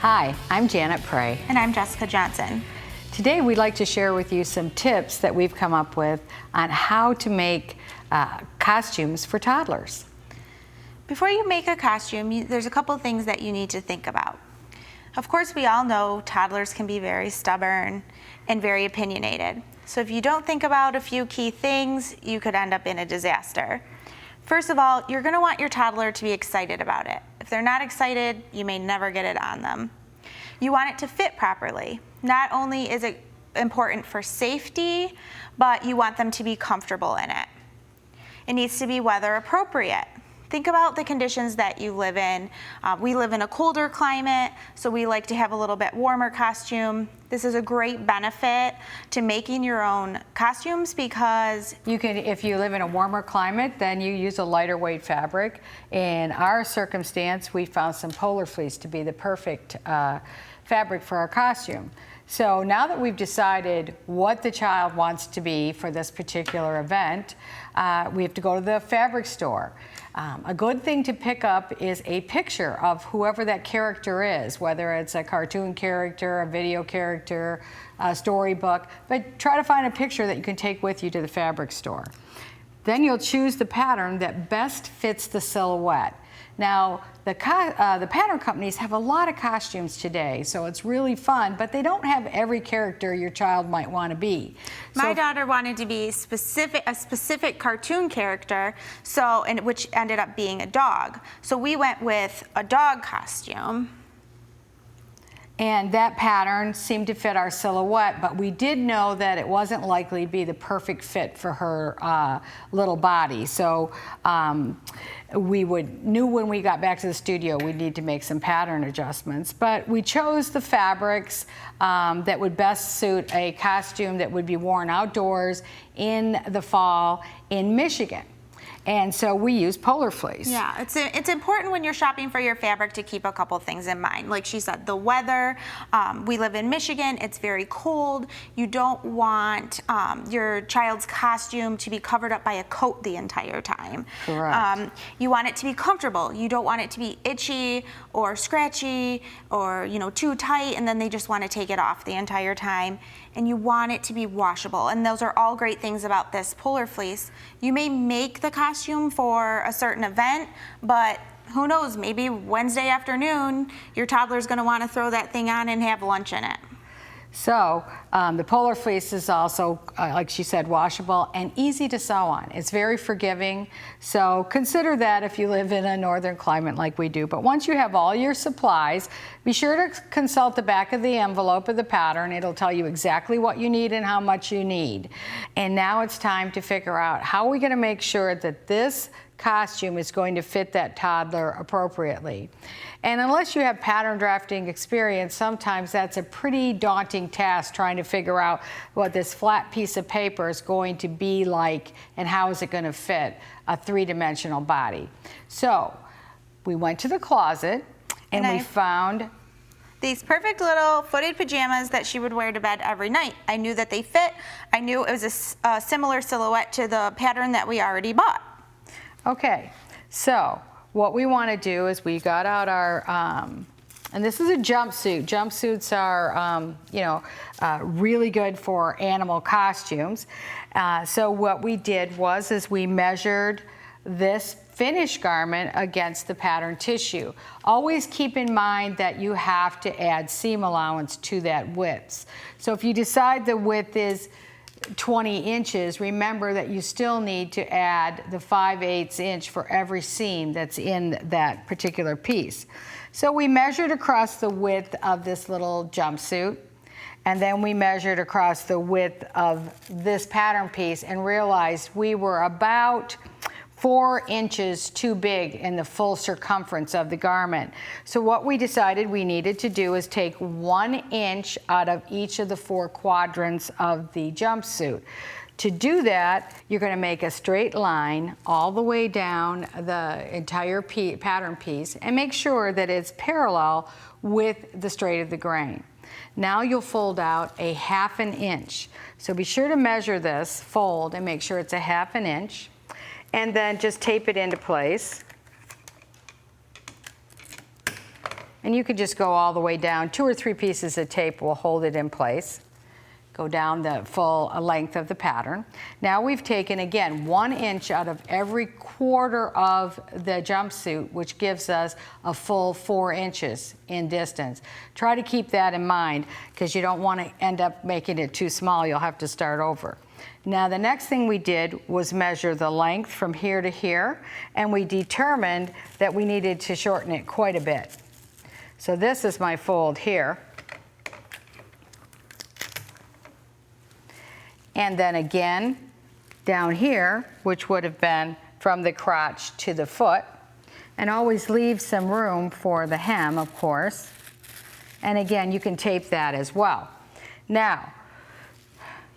Hi, I'm Janet Prey. And I'm Jessica Johnson. Today we'd like to share with you some tips that we've come up with on how to make costumes for toddlers. Before you make a costume, there's a couple things that you need to think about. Of course, we all know toddlers can be very stubborn and very opinionated. So if you don't think about a few key things, you could end up in a disaster. First of all, you're going to want your toddler to be excited about it. If they're not excited, you may never get it on them. You want it to fit properly. Not only is it important for safety, but you want them to be comfortable in it. It needs to be weather appropriate. Think about the conditions that you live in. We live in a colder climate, so we like to have a little bit warmer costume. This is a great benefit to making your own costumes because you can, if you live in a warmer climate, then you use a lighter weight fabric. In our circumstance, we found some polar fleece to be the perfect fabric for our costume. So now that we've decided what the child wants to be for this particular event, we have to go to the fabric store. A good thing to pick up is a picture of whoever that character is, whether it's a cartoon character, a video character, a storybook, but try to find a picture that you can take with you to the fabric store. Then you'll choose the pattern that best fits the silhouette. Now, the pattern companies have a lot of costumes today, so it's really fun, but they don't have every character your child might want to be. My daughter wanted to be a specific cartoon character, which ended up being a dog. So we went with a dog costume. And that pattern seemed to fit our silhouette, but we did know that it wasn't likely to be the perfect fit for her little body. So we knew when we got back to the studio we'd need to make some pattern adjustments. But we chose the fabrics that would best suit a costume that would be worn outdoors in the fall in Michigan. And so we use polar fleece. Yeah, it's important when you're shopping for your fabric to keep a couple things in mind. Like she said, the weather. We live in Michigan. It's very cold. You don't want your child's costume to be covered up by a coat the entire time. Correct. You want it to be comfortable. You don't want it to be itchy or scratchy or too tight, and then they just want to take it off the entire time. And you want it to be washable. And those are all great things about this polar fleece. You may make the costume for a certain event, but who knows, maybe Wednesday afternoon, your toddler's gonna wanna throw that thing on and have lunch in it. So the polar fleece is also, like she said, washable and easy to sew on. It's very forgiving, so consider that if you live in a northern climate like we do. But once you have all your supplies, be sure to consult the back of the envelope of the pattern. It'll tell you exactly what you need and how much you need. And now it's time to figure out how we're gonna make sure that this costume is going to fit that toddler appropriately. And unless you have pattern drafting experience, sometimes that's a pretty daunting task, trying to figure out what this flat piece of paper is going to be like and how is it going to fit a three-dimensional body. So we went to the closet and we found these perfect little footed pajamas that she would wear to bed every night. I knew that they fit. I knew it was a similar silhouette to the pattern that we already bought. Okay, so what we want to do is we got out our, and this is a jumpsuit. Jumpsuits are, really good for animal costumes. So what we did is we measured this finished garment against the pattern tissue. Always keep in mind that you have to add seam allowance to that width. So if you decide the width is 20 inches, remember that you still need to add the 5/8 inch for every seam that's in that particular piece. So we measured across the width of this little jumpsuit, and then we measured across the width of this pattern piece and realized we were about 4 inches too big in the full circumference of the garment. So what we decided we needed to do is take 1 inch out of each of the 4 quadrants of the jumpsuit. To do that, you're going to make a straight line all the way down the entire pattern piece and make sure that it's parallel with the straight of the grain. Now you'll fold out a 1/2 inch. So be sure to measure this, fold, and make sure it's a 1/2 inch. And then just tape it into place. And you can just go all the way down. 2 or 3 pieces of tape will hold it in place. Go down the full length of the pattern. Now we've taken, again, 1 inch out of every quarter of the jumpsuit, which gives us a full 4 inches in distance. Try to keep that in mind because you don't want to end up making it too small. You'll have to start over. Now the next thing we did was measure the length from here to here, and we determined that we needed to shorten it quite a bit. So this is my fold here. And then again, down here, which would have been from the crotch to the foot, and always leave some room for the hem, of course. And again, you can tape that as well. Now,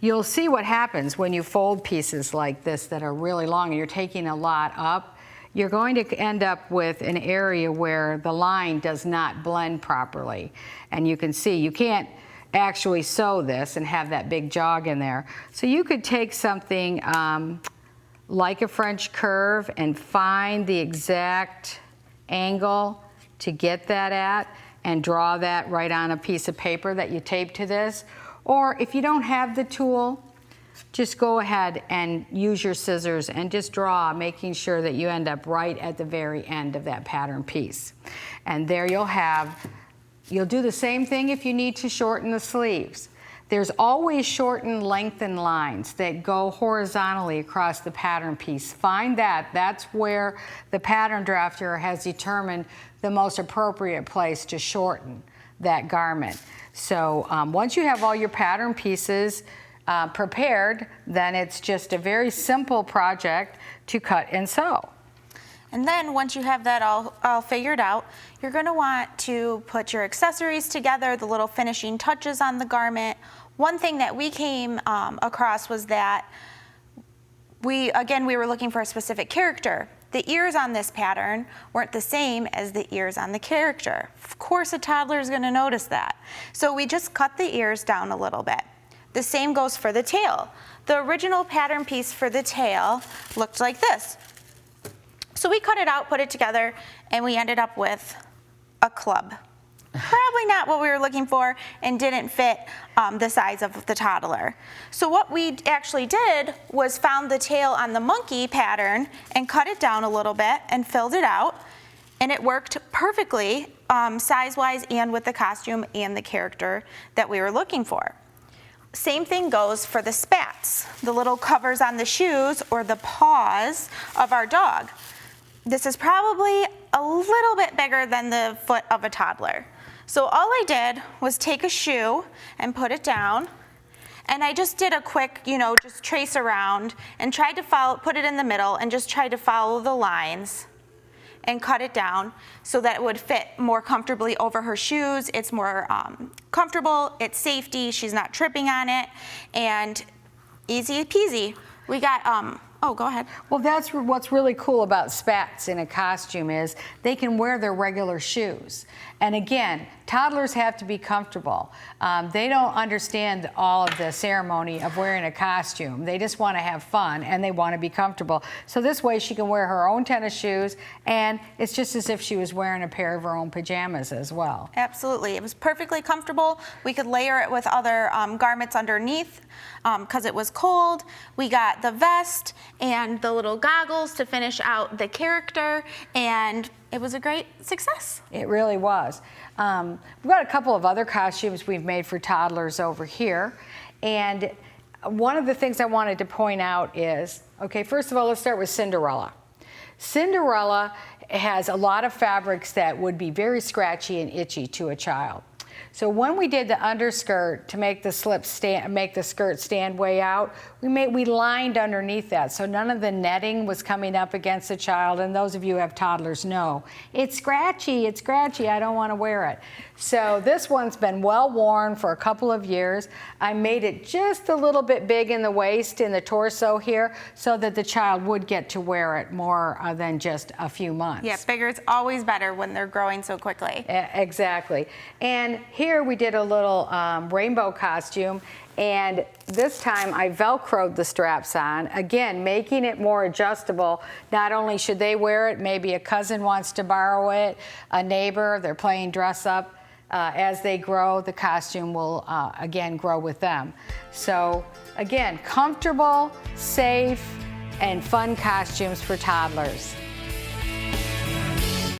you'll see what happens when you fold pieces like this that are really long and you're taking a lot up. You're going to end up with an area where the line does not blend properly. And you can see, you can't actually sew this and have that big jog in there. So you could take something like a French curve and find the exact angle to get that at and draw that right on a piece of paper that you tape to this. Or if you don't have the tool, just go ahead and use your scissors and just draw, making sure that you end up right at the very end of that pattern piece. And there you'll do the same thing if you need to shorten the sleeves. There's always shortened lengthened lines that go horizontally across the pattern piece. Find that. That's where the pattern drafter has determined the most appropriate place to shorten that garment. So once you have all your pattern pieces prepared, then it's just a very simple project to cut and sew. And then once you have that all figured out, you're going to want to put your accessories together, the little finishing touches on the garment. One thing that we came across was that we were looking for a specific character. The ears on this pattern weren't the same as the ears on the character. Of course, a toddler is going to notice that. So we just cut the ears down a little bit. The same goes for the tail. The original pattern piece for the tail looked like this. So we cut it out, put it together, and we ended up with a club. Probably not what we were looking for and didn't fit the size of the toddler. So what we actually did was found the tail on the monkey pattern and cut it down a little bit and filled it out. And it worked perfectly size-wise and with the costume and the character that we were looking for. Same thing goes for the spats, the little covers on the shoes or the paws of our dog. This is probably a little bit bigger than the foot of a toddler. So all I did was take a shoe and put it down, and I just did a quick, just trace around and tried to put it in the middle and just tried to follow the lines and cut it down so that it would fit more comfortably over her shoes. It's more comfortable, it's safety, she's not tripping on it, and easy peasy. We got, oh, go ahead. Well, that's what's really cool about spats in a costume is they can wear their regular shoes. And again, toddlers have to be comfortable. They don't understand all of the ceremony of wearing a costume. They just want to have fun and they want to be comfortable. So this way she can wear her own tennis shoes, and it's just as if she was wearing a pair of her own pajamas as well. Absolutely. It was perfectly comfortable. We could layer it with other garments underneath because it was cold. We got the vest and the little goggles to finish out the character, and it was a great success. It really was. We've got a couple of other costumes we've made for toddlers over here. And one of the things I wanted to point out is, okay, first of all, let's start with Cinderella. Cinderella has a lot of fabrics that would be very scratchy and itchy to a child. So when we did the underskirt to make the skirt stand way out, we lined underneath that, so none of the netting was coming up against the child. And those of you who have toddlers know it's scratchy. I don't want to wear it. So this one's been well worn for a couple of years. I made it just a little bit big in the waist, in the torso here, so that the child would get to wear it more than just a few months. Yeah, bigger is always better when they're growing so quickly. Exactly. And here we did a little rainbow costume, and this time I Velcroed the straps on, again, making it more adjustable. Not only should they wear it, maybe a cousin wants to borrow it, a neighbor, they're playing dress up. As they grow, the costume will, again, grow with them. So, again, comfortable, safe, and fun costumes for toddlers.